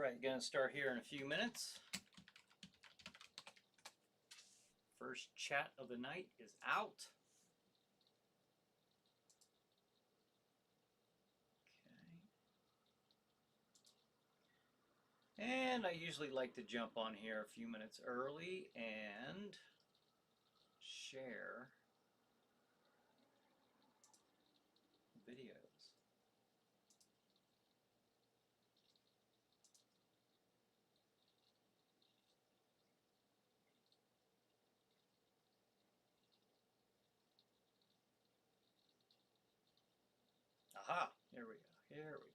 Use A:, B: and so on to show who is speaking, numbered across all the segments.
A: Alright, gonna start here in a few minutes. First chat of the night is out. Okay. And I usually like to jump on here a few minutes early and share videos. Aha! Here we go. Here we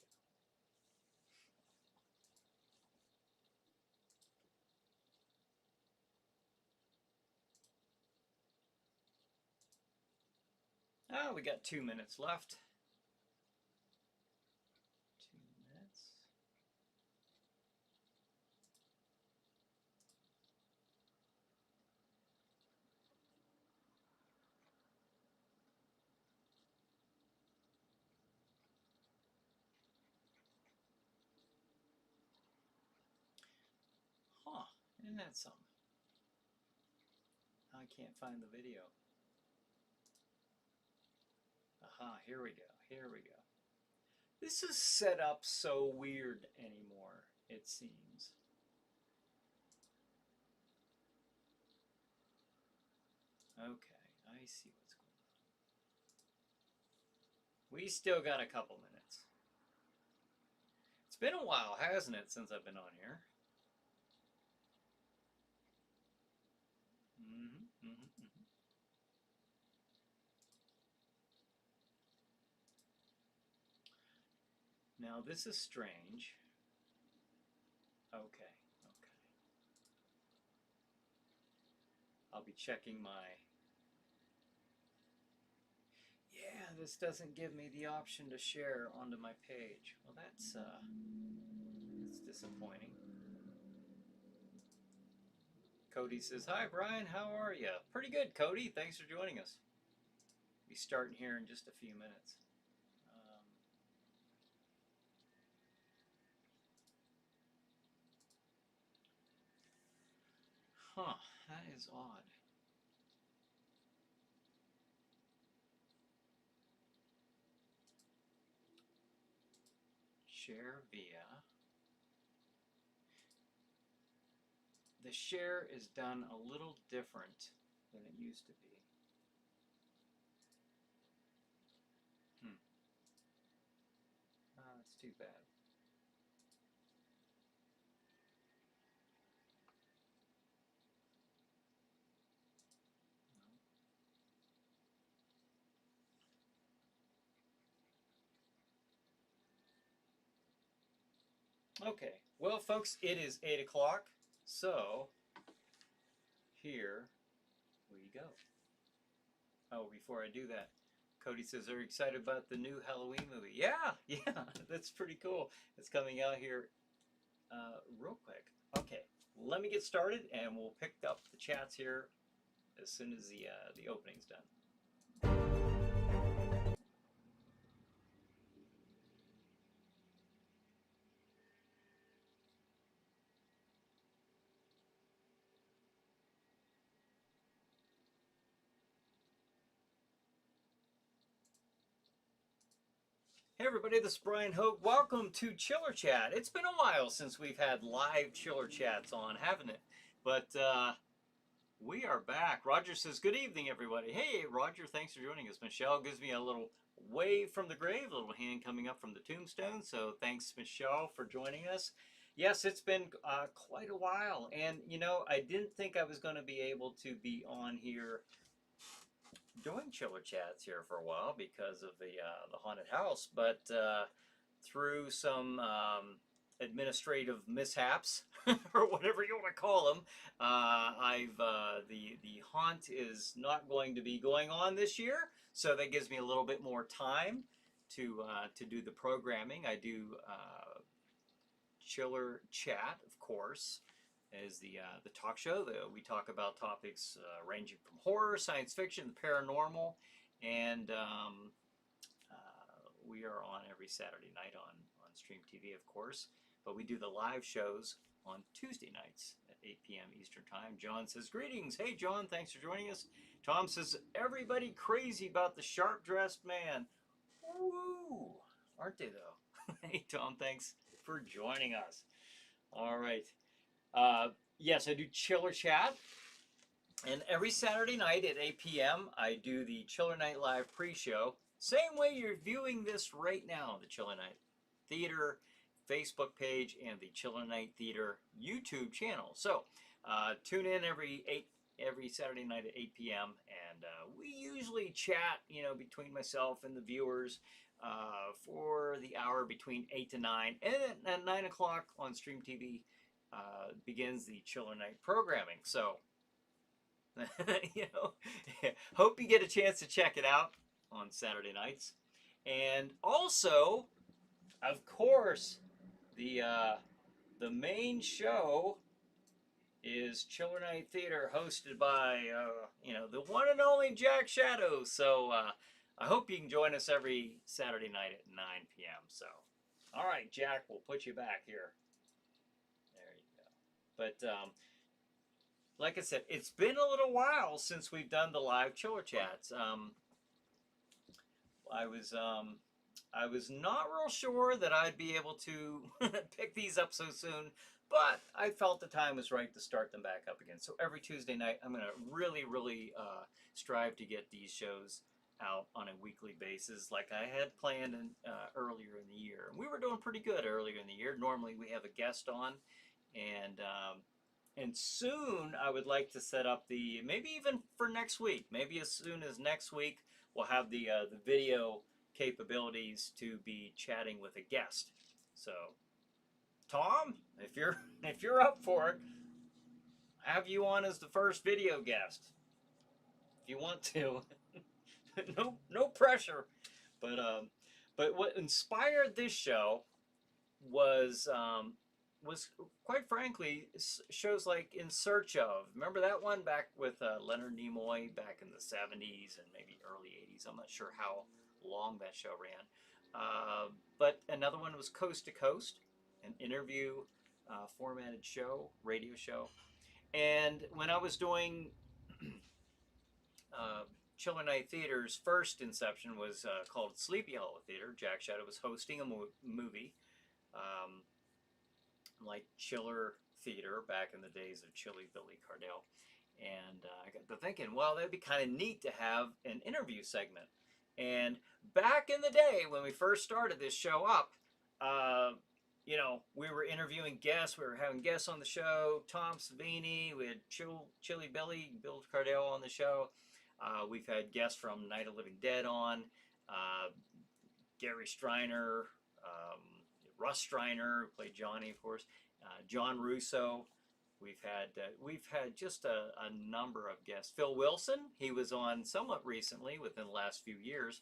A: go. Oh, we got 2 minutes left. 2 minutes. Huh, isn't that something? I can't find the video. Aha, here we go, here we go. This is set up so weird anymore, it seems. Okay, I see what's going on. We still got a couple minutes. It's been a while, hasn't it, since I've been on here? Now this is strange. Okay, okay. I'll be checking my... Yeah, this doesn't give me the option to share onto my page. Well, that's disappointing. Cody says, "Hi, Brian. How are you?" Pretty good, Cody. Thanks for joining us. We'll be starting here in just a few minutes. Huh, that is odd. Share via. The share is done a little different than it used to be. That's too bad. Okay, well, folks, it is 8 o'clock, so here we go. Oh, before I do that, Cody says, "Are you excited about the new Halloween movie?" Yeah, that's pretty cool. It's coming out here real quick. Okay, let me get started, and we'll pick up the chats here as soon as the opening's done. Hey everybody, this is Bryan Hogue. Welcome to Chiller Chat. It's been a while since we've had live Chiller Chats on, haven't it? But we are back. Roger says, "Good evening, everybody." Hey, Roger, thanks for joining us. Michelle gives me a little wave from the grave, a little hand coming up from the tombstone. So thanks, Michelle, for joining us. Yes, it's been quite a while. And, you know, I didn't think I was going to be able to be on here doing Chiller Chats here for a while because of the haunted house. But through some administrative mishaps or whatever you want to call them, the haunt is not going to be going on this year, so that gives me a little bit more time to do the programming. I do Chiller Chat, of course, is the talk show. We talk about topics ranging from horror, science fiction, the paranormal, and we are on every Saturday night on Stream TV, of course. but we do the live shows on Tuesday nights at 8 p.m. Eastern Time. John says, greetings. Hey, John, thanks for joining us. Tom says, everybody crazy about the sharp-dressed man. Woo! Aren't they, though? Hey, Tom, thanks for joining us. All right. Yes, I do Chiller Chat. And every Saturday night at 8 p.m., I do the Chiller Night Live pre-show. Same way you're viewing this right now, the Chiller Night Theater Facebook page and the Chiller Night Theater YouTube channel. So tune in every Saturday night at 8 p.m. and we usually chat, between myself and the viewers for the hour between 8 to 9. And at 9 o'clock on Stream TV begins the Chiller Night programming. So, hope you get a chance to check it out on Saturday nights. And also, of course, the main show is Chiller Night Theater, hosted by the one and only Jack Shadow. So I hope you can join us every Saturday night at 9 p.m. So, all right, Jack, we'll put you back here. There you go. But like I said, it's been a little while since we've done the live Chiller Chats. I was not real sure that I'd be able to pick these up so soon, but I felt the time was right to start them back up again. So every Tuesday night, I'm going to really strive to get these shows out on a weekly basis like I had planned earlier in the year. And we were doing pretty good earlier in the year. Normally we have a guest on, and soon I would like to set up maybe even for next week, maybe as soon as next week, we'll have the video capabilities to be chatting with a guest. So, Tom, if you're up for it, have you on as the first video guest. If you want to, no pressure. But what inspired this show was quite frankly shows like In Search Of. Remember that one back with Leonard Nimoy back in the 70s and maybe early 80s. I'm not sure how long that show ran. But another one was Coast to Coast, an interview formatted show, radio show. And when I was doing Chiller Night Theater's first inception was called Sleepy Hollow Theater. Jack Shadow was hosting a movie like Chiller Theater back in the days of Chilly Billy Cardell. And I got to thinking, well, that'd be kind of neat to have an interview segment. And back in the day when we first started this show up, we were interviewing guests. We were having guests on the show. Tom Savini, we had Chilly Billy, Bill Cardell on the show. We've had guests from Night of Living Dead on, Gary Striner, Russ Striner, who played Johnny, of course, John Russo. We've had just a number of guests. Phil Wilson, he was on somewhat recently, within the last few years.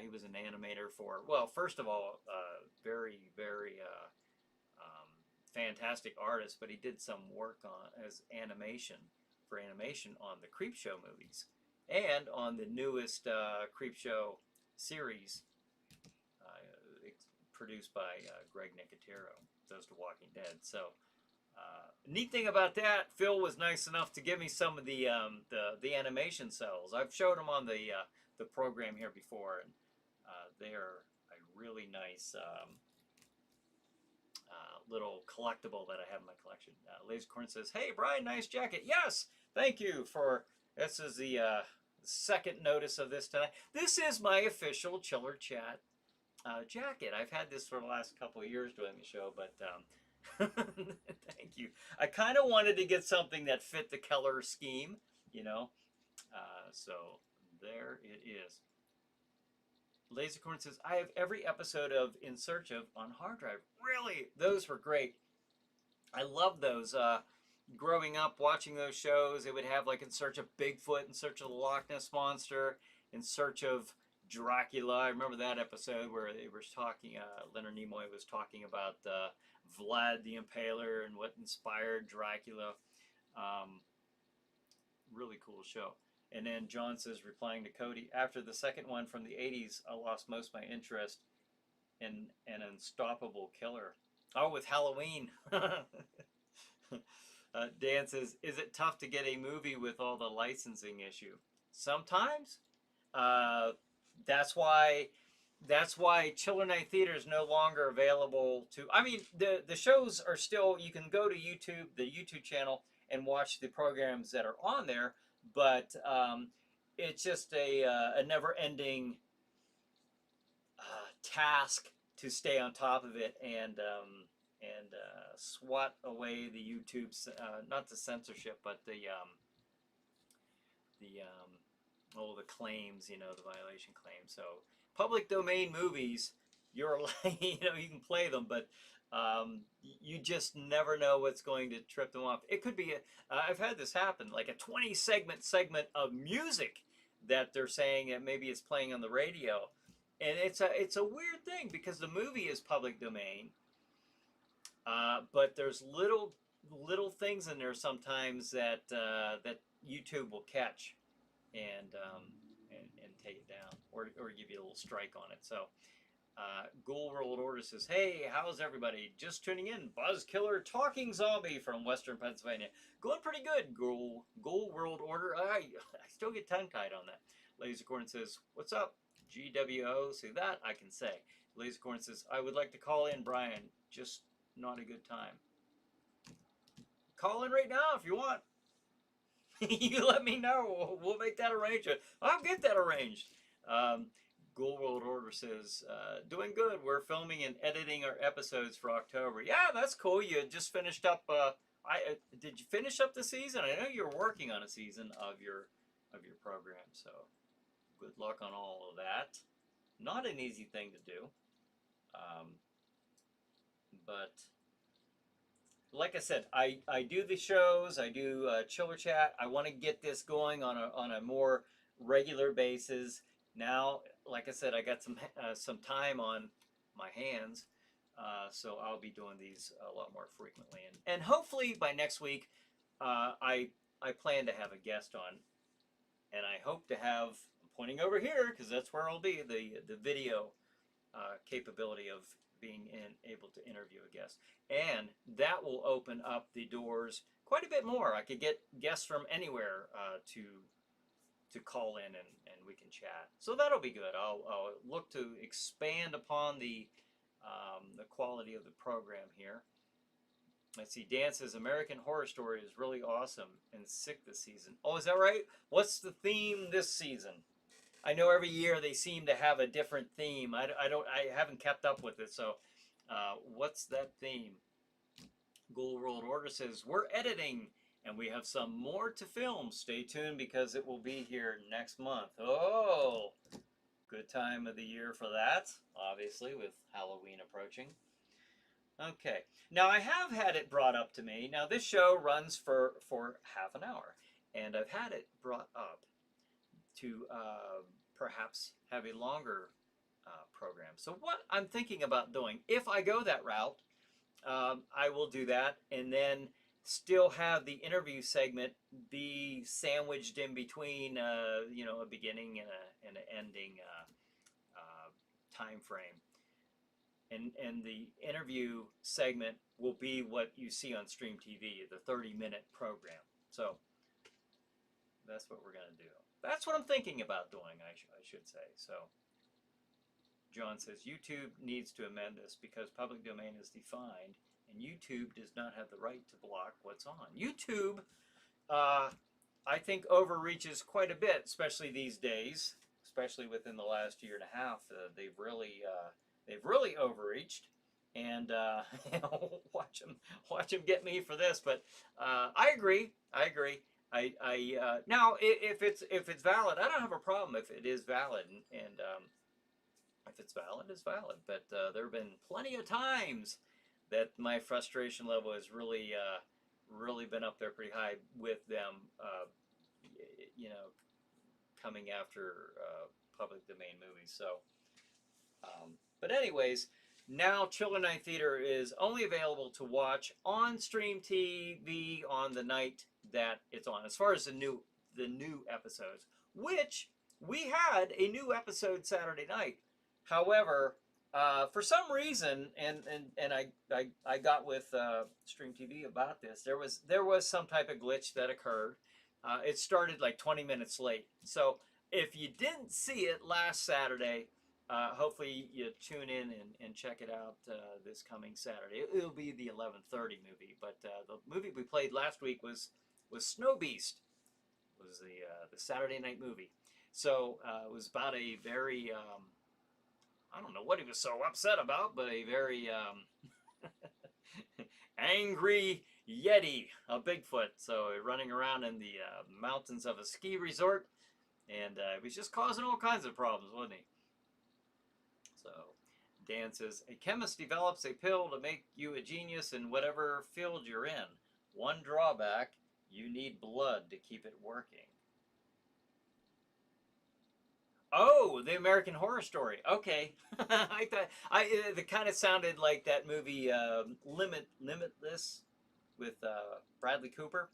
A: He was an animator for, well, first of all, very fantastic artist, but he did some work as animation on the Creepshow movies and on the newest Creepshow series produced by Greg Nicotero, Those to Walking Dead. So neat thing about that, Phil was nice enough to give me some of the animation cells. I've showed them on the program here before, and they're a really nice little collectible that I have in my collection. Lasercorn says, "Hey Brian, nice jacket." Yes, thank you for. This is the second notice of this tonight. This is my official Chiller Chat jacket. I've had this for the last couple of years doing the show, but thank you. I kind of wanted to get something that fit the color scheme, so there it is. Lasercorn says, I have every episode of In Search Of on hard drive. Really? Those were great. I love those. Growing up, watching those shows, they would have like In Search of Bigfoot, In Search of the Loch Ness Monster, In Search of Dracula. I remember that episode where they were talking, Leonard Nimoy was talking about Vlad the Impaler and what inspired Dracula. Really cool show. And then John says, replying to Cody, after the second one from the 80s, I lost most of my interest in an unstoppable killer. Oh, with Halloween. Dan says, "Is it tough to get a movie with all the licensing issue?" Sometimes. Uh, that's why. That's why Chiller Night Theater is no longer available to. I mean, the shows are still. You can go to YouTube, the YouTube channel, and watch the programs that are on there. But it's just a never-ending task to stay on top of it and swat away the YouTube's not the censorship, but the the claims, the violation claims. So public domain movies, you're you can play them, but you just never know what's going to trip them off. It could be I've had this happen, like a 20 segment of music that they're saying that maybe it's playing on the radio, and it's a weird thing because the movie is public domain, but there's little things in there sometimes that YouTube will catch and take it down or give you a little strike on it. So Ghoul World Order says, "Hey, how's everybody? Just tuning in. Buzz Killer Talking Zombie from Western Pennsylvania. Going pretty good, Ghoul World Order. I still get tongue-tied on that." Lasercorn says, "What's up, GWO?" See, that I can say. Lasercorn says, "I would like to call in, Brian. Just not a good time." Call in right now if you want. You let me know. We'll make that arrangement. I'll get that arranged. Ghoul World Order says, "Doing good. We're filming and editing our episodes for October." Yeah, that's cool. You just finished up. Did you finish up the season? I know you're working on a season of your program. So good luck on all of that. Not an easy thing to do, but like I said, I do the shows, I do Chiller Chat. I want to get this going on a more regular basis. Now, like I said, I got some time on my hands, so I'll be doing these a lot more frequently, and hopefully by next week, I plan to have a guest on, and I hope to have. I'm pointing over here because that's where I'll be the video capability of being able to interview a guest. And that will open up the doors quite a bit more. I could get guests from anywhere to call in and we can chat. So that'll be good. I'll look to expand upon the quality of the program here. Let's see. Dan says American Horror Story is really awesome and sick this season. Oh, is that right? What's the theme this season? I know every year they seem to have a different theme. I haven't kept up with it. So, what's that theme? Ghoul World Order says we're editing and we have some more to film. Stay tuned because it will be here next month. Oh, good time of the year for that. Obviously, with Halloween approaching. Okay. Now I have had it brought up to me. Now this show runs for half an hour, and I've had it brought up to perhaps have a longer program. So what I'm thinking about doing, if I go that route, I will do that, and then still have the interview segment be sandwiched in between, a beginning and an ending time frame. And the interview segment will be what you see on Stream TV, the 30-minute program. So that's what we're going to do. That's what I'm thinking about doing, I should say. So John says YouTube needs to amend this because public domain is defined and YouTube does not have the right to block what's on. YouTube, I think, overreaches quite a bit, especially these days, especially within the last year and a half. They've really overreached, and watch them get me for this. But I agree. Now if it's valid, I don't have a problem if it is valid, and if it's valid, it's valid. But there have been plenty of times that my frustration level has really been up there pretty high with them, coming after public domain movies. So, but anyways. Now, Chiller Night Theater is only available to watch on Stream TV on the night that it's on. As far as the new episodes, which we had a new episode Saturday night. However, For some reason, and I got with Stream TV about this. There was some type of glitch that occurred. It started like 20 minutes late. So if you didn't see it last Saturday, hopefully you tune in and check it out this coming Saturday. It'll be the 11:30 movie. But the movie we played last week was Snow Beast. Was the Saturday night movie. So it was about a very I don't know what he was so upset about, but a very angry Yeti, a Bigfoot. So running around in the mountains of a ski resort, and he was just causing all kinds of problems, wasn't he? So Dan says, a chemist develops a pill to make you a genius in whatever field you're in. One drawback, you need blood to keep it working. Oh, the American Horror Story. Okay, I thought it kind of sounded like that movie Limitless with Bradley Cooper.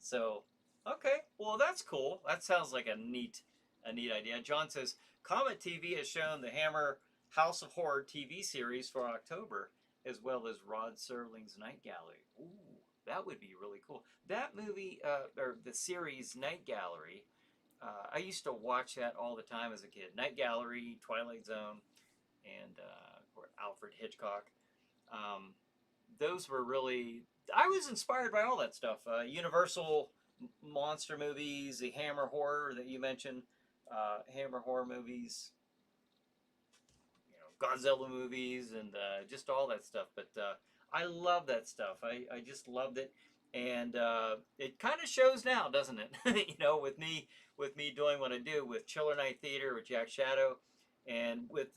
A: So, okay, well that's cool. That sounds like a neat idea. John says Comet TV has shown the Hammer House of Horror TV series for October, as well as Rod Serling's Night Gallery. Ooh, that would be really cool. That movie or the series Night Gallery. I used to watch that all the time as a kid. Night Gallery, Twilight Zone, and Alfred Hitchcock. Um, those were really. I was inspired by all that stuff. Universal monster movies, the Hammer horror that you mentioned, Hammer horror movies, Godzilla movies, and just all that stuff. But I love that stuff. I just loved it, and it kind of shows now, doesn't it? With me doing what I do with Chiller Night Theater with Jack Shadow, and with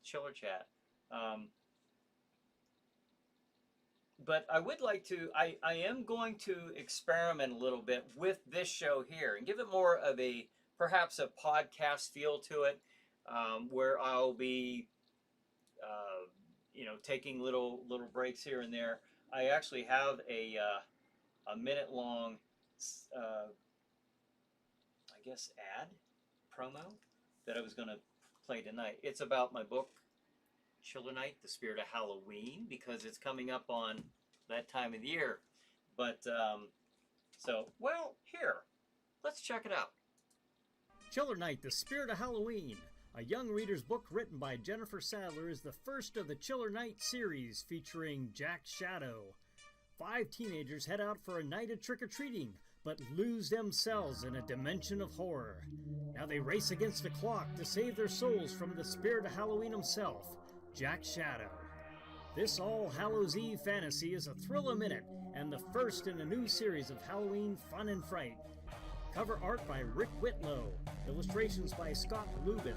A: Chiller Chat. Um, but I would like to. I am going to experiment a little bit with this show here and give it more of a perhaps a podcast feel to it, where I'll be, taking little breaks here and there. I actually have a minute long, uh, I guess, ad promo that I was going to play tonight. It's about my book, Chiller Night, The Spirit of Halloween, because it's coming up on that time of the year. But, here, let's check it out. Chiller Night, The Spirit of Halloween, a young reader's book written by Jennifer Sadler, is the first of the Chiller Night series featuring Jack Shadow. 5 teenagers head out for a night of trick-or-treating, but lose themselves in a dimension of horror. Now they race against the clock to save their souls from the spirit of Halloween himself, Jack Shadow. This All Hallows Eve fantasy is a thrill a minute and the first in a new series of Halloween fun and fright. Cover art by Rick Whitlow, illustrations by Scott Lubin.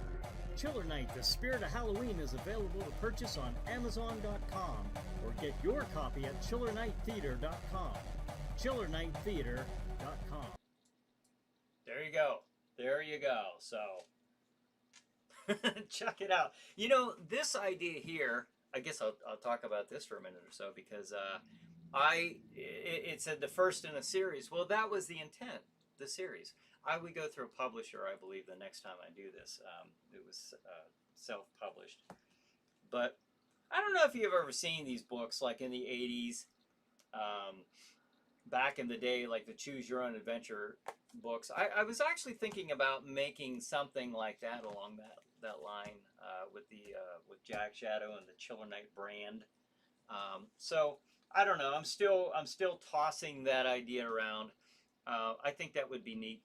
A: Chiller Night, The Spirit of Halloween is available to purchase on Amazon.com or get your copy at chillernighttheater.com. chillernighttheater.com. There you go. There you go. So, check it out. This idea here, I guess I'll talk about this for a minute or so, because it said the first in a series. Well, that was the intent, the series. I would go through a publisher, I believe, the next time I do this. It was self-published. But I don't know if you've ever seen these books, like in the 80s, back in the day, like the Choose Your Own Adventure books. I was actually thinking about making something like that along that line with Jack Shadow and the Chiller Night brand. So I don't know. I'm still tossing that idea around. I think that would be neat.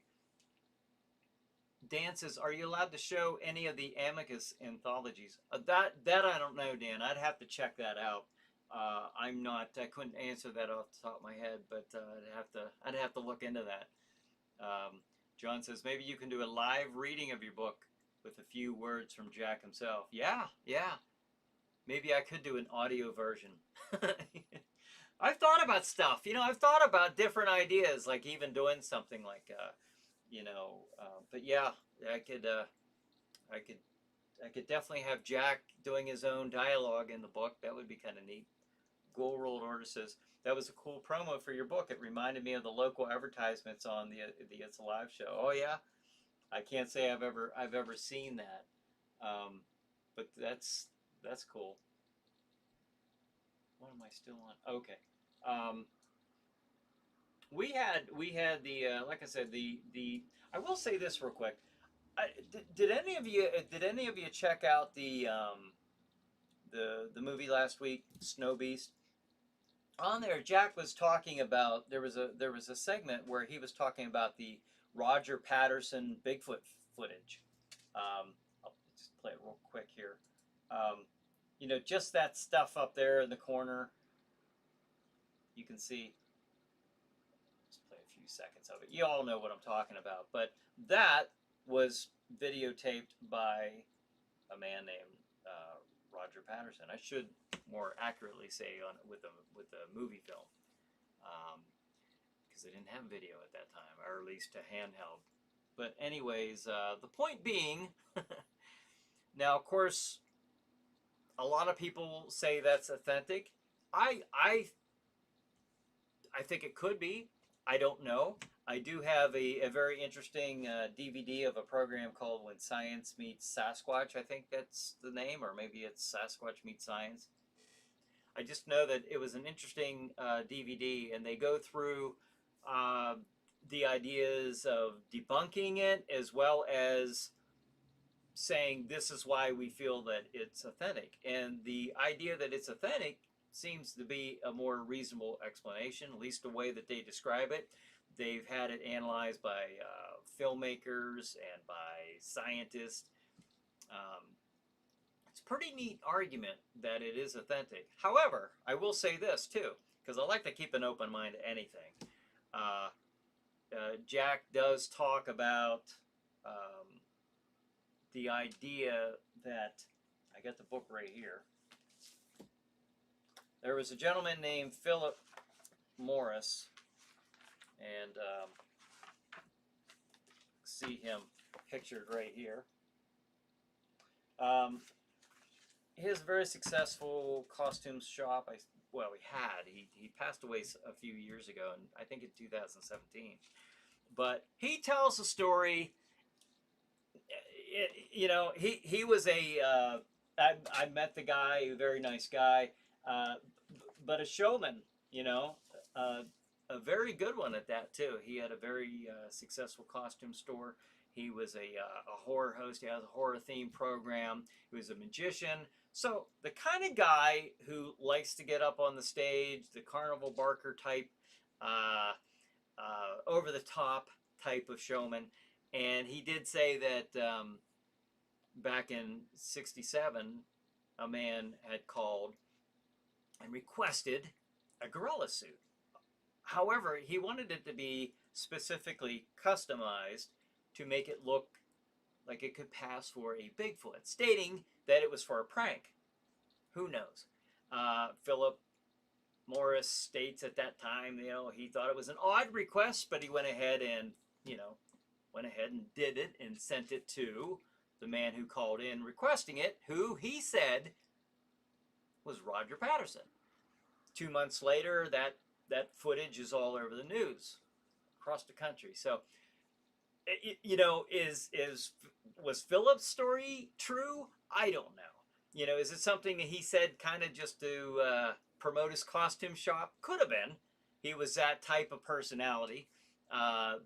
A: Dan says, "Are you allowed to show any of the Amicus anthologies?" That I don't know, Dan. I'd have to check that out. I'm not. I couldn't answer that off the top of my head, but I'd have to look into that. John says, maybe you can do a live reading of your book with a few words from Jack himself. Yeah. Maybe I could do an audio version. I've thought about stuff. I've thought about different ideas, like even doing something like, but yeah, I could definitely have Jack doing his own dialogue in the book. That would be kind of neat. Gold Rolled Order says, that was a cool promo for your book. It reminded me of the local advertisements on the It's Alive show. Oh yeah, I can't say I've ever seen that, but that's cool. What am I still on? Okay. Um, we had the like I said the I will say this real quick. Did any of you check out the movie last week, Snow Beast? On there, Jack was talking about there was a segment where he was talking about the Roger Patterson Bigfoot footage. I'll just play it real quick here. Um, just that stuff up there in the corner. You can see. Just play a few seconds of it. You all know what I'm talking about. But that was videotaped by a man named Roger Patterson. I should more accurately say on with a movie film, because they didn't have video at that time, or at least a handheld. But anyways, the point being, now of course, a lot of people say that's authentic. I I I think it could be. I don't know. I do have a very interesting DVD of a program called When Science Meets Sasquatch. I think that's the name, or maybe it's Sasquatch Meets Science. I just know that it was an interesting DVD, and they go through uh, the ideas of debunking it as well as saying this is why we feel that it's authentic. And the idea that it's authentic seems to be a more reasonable explanation, at least the way that they describe it. They've had it analyzed by filmmakers and by scientists. Um, it's a pretty neat argument that it is authentic. However, I will say this too, because I like to keep an open mind to anything. Jack does talk about the idea that, I got the book right here. There was a gentleman named Philip Morris, and see him pictured right here. He has a very successful costume shop. He passed away a few years ago, and I think in 2017. But he tells a story. He was I met the guy, a very nice guy, but a showman. A very good one at that too. He had a very successful costume store. He was a horror host. He has a horror themed program. He was a magician. So the kind of guy who likes to get up on the stage, the carnival barker type, over the top type of showman. And he did say that back in '67, a man had called and requested a gorilla suit. However, he wanted it to be specifically customized to make it look like it could pass for a Bigfoot, stating that it was for a prank. Who knows? Philip Morris states at that time, he thought it was an odd request, but he went ahead and did it and sent it to the man who called in requesting it, who he said was Roger Patterson. 2 months later, that footage is all over the news across the country. So, was Philip's story true? I don't know. Is it something that he said kind of just to promote his costume shop? Could have been. He was that type of personality.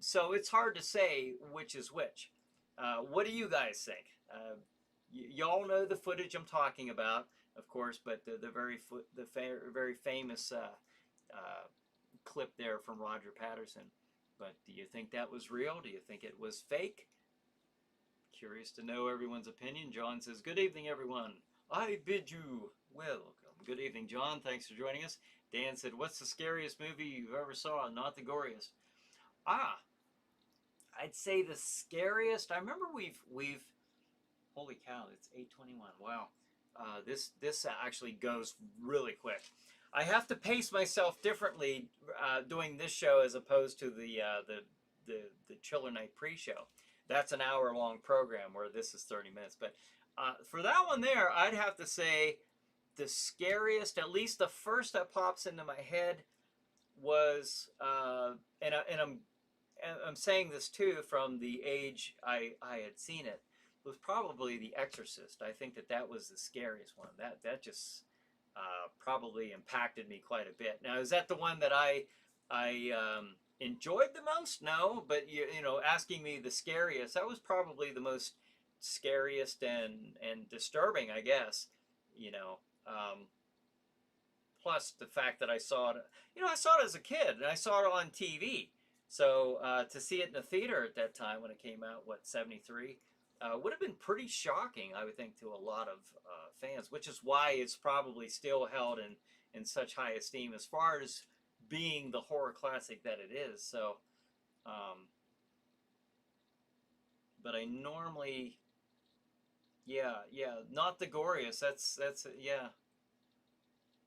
A: So it's hard to say which is which. What do you guys think? Y'all know the footage I'm talking about, of course, but the very famous clip there from Roger Patterson. But do you think that was real? Do you think it was fake? Curious to know everyone's opinion. John says, "Good evening, everyone. I bid you welcome." Good evening, John. Thanks for joining us. Dan said, "What's the scariest movie you've ever saw? Not the goriest." I'd say the scariest. I remember we've. Holy cow! It's 8:21. Wow. This actually goes really quick. I have to pace myself differently doing this show as opposed to the Chiller Night pre-show. That's an hour-long program where this is 30 minutes. But for that one there, I'd have to say the scariest, at least the first that pops into my head, was, and I'm saying this too from the age I had seen it. was probably The Exorcist. I think that was the scariest one. That just probably impacted me quite a bit. Now, is that the one that I enjoyed the most? No, but you know, asking me the scariest, that was probably the most scariest and disturbing, I guess. You know, plus the fact that I saw it. You know, I saw it as a kid and I saw it on TV. So to see it in the theater at that time when it came out, what, 73, would have been pretty shocking, I would think, to a lot of fans, which is why it's probably still held in such high esteem as far as being the horror classic that it is. So, um, but I normally, yeah, not the goriest. That's yeah,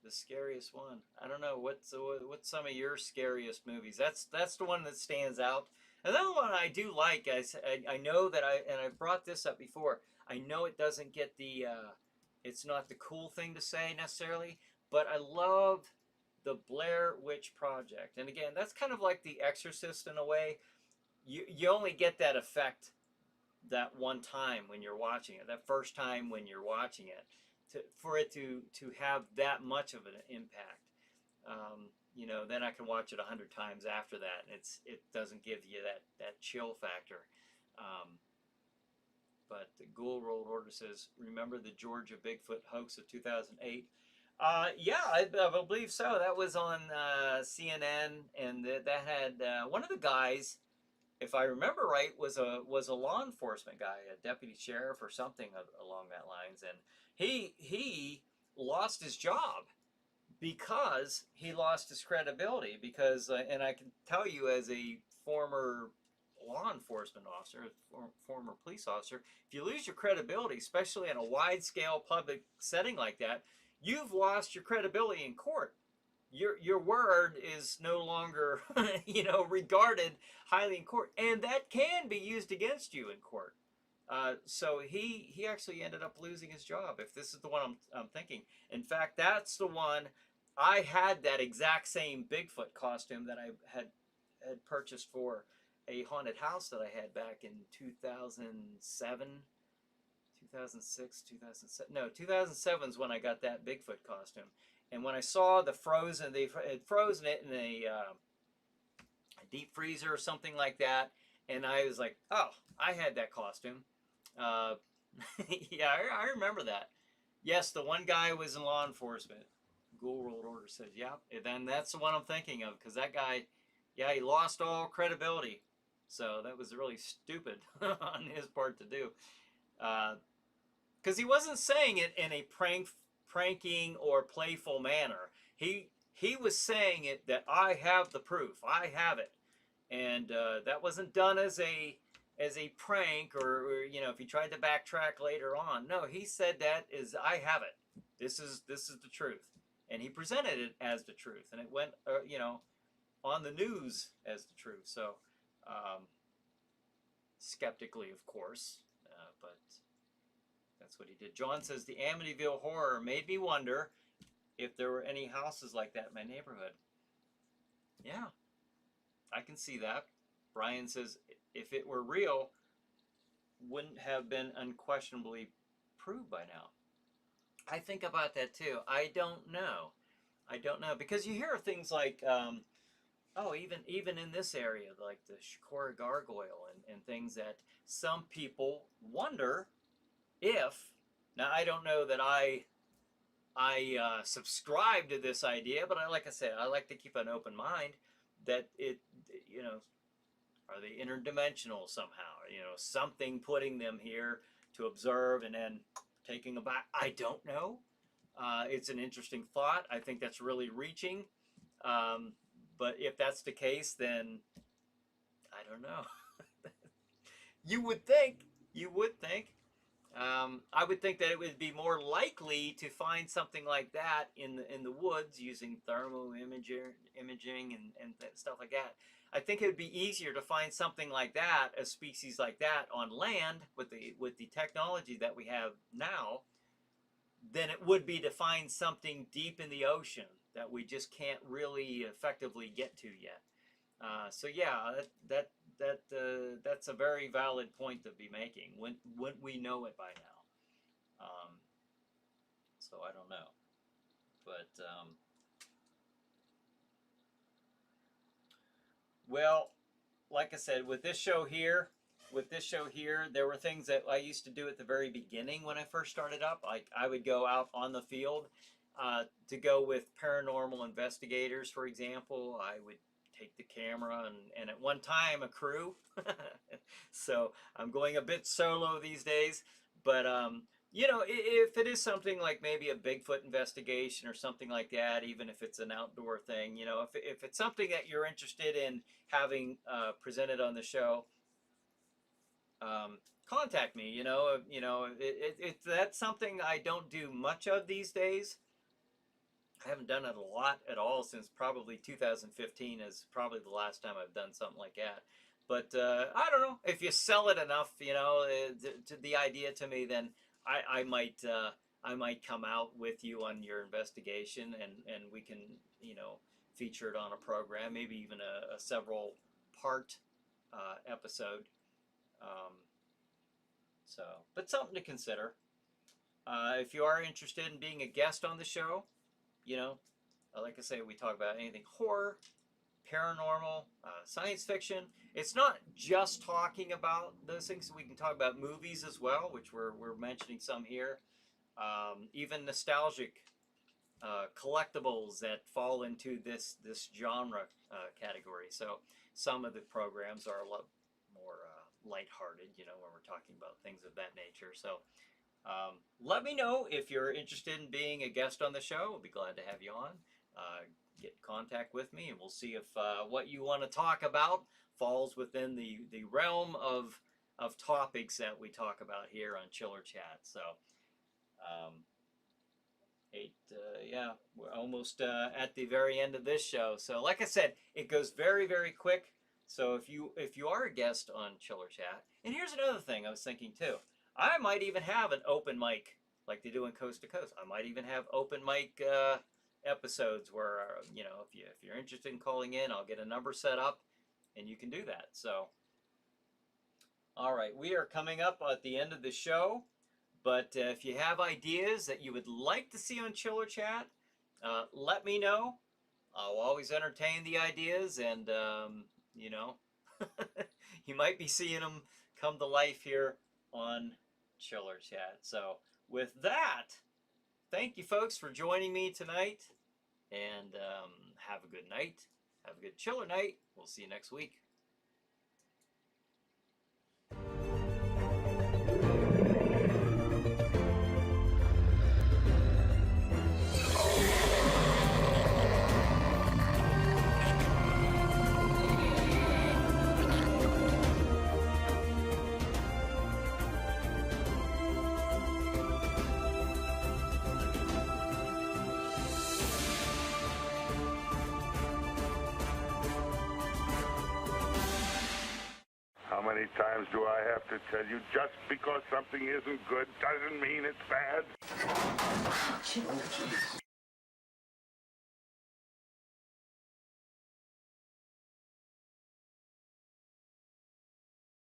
A: the scariest one. I don't know what's some of your scariest movies. That's the one that stands out. Another one I do like. I know that I've brought this up before. I know it doesn't get the it's not the cool thing to say necessarily, but I love the Blair Witch Project. And again, that's kind of like The Exorcist in a way. You only get that effect that one time when you're watching it, that first time when you're watching it, for it to have that much of an impact. You know, then I can watch it 100 times after that, and it doesn't give you that chill factor. Um, but the Ghoul Rolled Order says, remember the Georgia Bigfoot hoax of 2008? Yeah, I believe so. That was on CNN, and that had one of the guys, if I remember right, was a law enforcement guy, a deputy sheriff or something along that lines, and he lost his job because he lost his credibility. Because and I can tell you, as a former law enforcement officer, former police officer, if you lose your credibility, especially in a wide scale public setting like that, you've lost your credibility in court. Your word is no longer you know, regarded highly in court, and that can be used against you in court. So he actually ended up losing his job. If this is the one I'm thinking, in fact, that's the one. I had that exact same Bigfoot costume that I had purchased for a haunted house that I had back in 2007, 2006, 2007. No, 2007 is when I got that Bigfoot costume. And when I saw they had frozen it in a deep freezer or something like that, and I was like, oh, I had that costume. Uh, yeah, I remember that. Yes, the one guy was in law enforcement. Ghoul Rolled Order says, yeah, and then that's the one I'm thinking of, because that guy, yeah, he lost all credibility. So that was really stupid on his part to do. Because he wasn't saying it in a pranking or playful manner. He was saying it that I have the proof, I have it, and that wasn't done as a prank, or you know, if he tried to backtrack later on. No, he said that is, I have it. This is the truth, and he presented it as the truth, and it went you know, on the news as the truth. So skeptically, of course, but that's what he did. John says the Amityville Horror made me wonder if there were any houses like that in my neighborhood. Yeah, I can see that. Brian says if it were real, wouldn't have been unquestionably proved by now. I think about that too. I don't know. I don't know, because you hear things like, oh, even in this area, like the Shikora Gargoyle and things that some people wonder if. Now, I don't know that I subscribe to this idea, but like I said, I like to keep an open mind that it, you know, are they interdimensional somehow? You know, something putting them here to observe and then taking them back. I don't know. It's an interesting thought. I think that's really reaching. But if that's the case, then I don't know. You would think. You would think. I would think that it would be more likely to find something like that in the woods using thermal imaging and stuff like that. I think it would be easier to find something like that, a species like that, on land with the technology that we have now, than it would be to find something deep in the ocean that we just can't really effectively get to yet. So yeah, that's a very valid point to be making. Wouldn't we know it by now? So I don't know, but well, like I said, with this show here, there were things that I used to do at the very beginning when I first started up. I would go out on the field to go with paranormal investigators, for example. I would take the camera and at one time a crew. So I'm going a bit solo these days, but you know, if it is something like maybe a Bigfoot investigation or something like that, even if it's an outdoor thing, you know, if it's something that you're interested in having presented on the show, contact me. That's something I don't do much of these days. I haven't done it a lot at all since probably 2015 is probably the last time I've done something like that. But I don't know, if you sell it enough, you know, to the idea to me, then I might come out with you on your investigation, and we can, you know, feature it on a program, maybe even a several part episode. So, but something to consider. If you are interested in being a guest on the show, you know, like I say, we talk about anything horror, paranormal, science fiction. It's not just talking about those things. We can talk about movies as well, which we're mentioning some here. Even nostalgic collectibles that fall into this genre category. So some of the programs are a lot more lighthearted, you know, when we're talking about things of that nature. So let me know if you're interested in being a guest on the show. We'll be glad to have you on. Get in contact with me, and we'll see if what you want to talk about falls within the realm of topics that we talk about here on Chiller Chat. So, yeah, we're almost at the very end of this show. So, like I said, it goes very, very quick. So if you are a guest on Chiller Chat, and here's another thing I was thinking too, I might even have an open mic like they do in Coast to Coast. I might even have open mic episodes where, you know, if you're interested in calling in, I'll get a number set up, and you can do that. So, all right, we are coming up at the end of the show, but if you have ideas that you would like to see on Chiller Chat, let me know. I'll always entertain the ideas, and you know, you might be seeing them come to life here on Chiller Chat. So with that, thank you folks for joining me tonight, and have a good night. Have a good chiller night. We'll see you next week.
B: How many times do I have to tell you, just because something isn't good doesn't mean it's bad?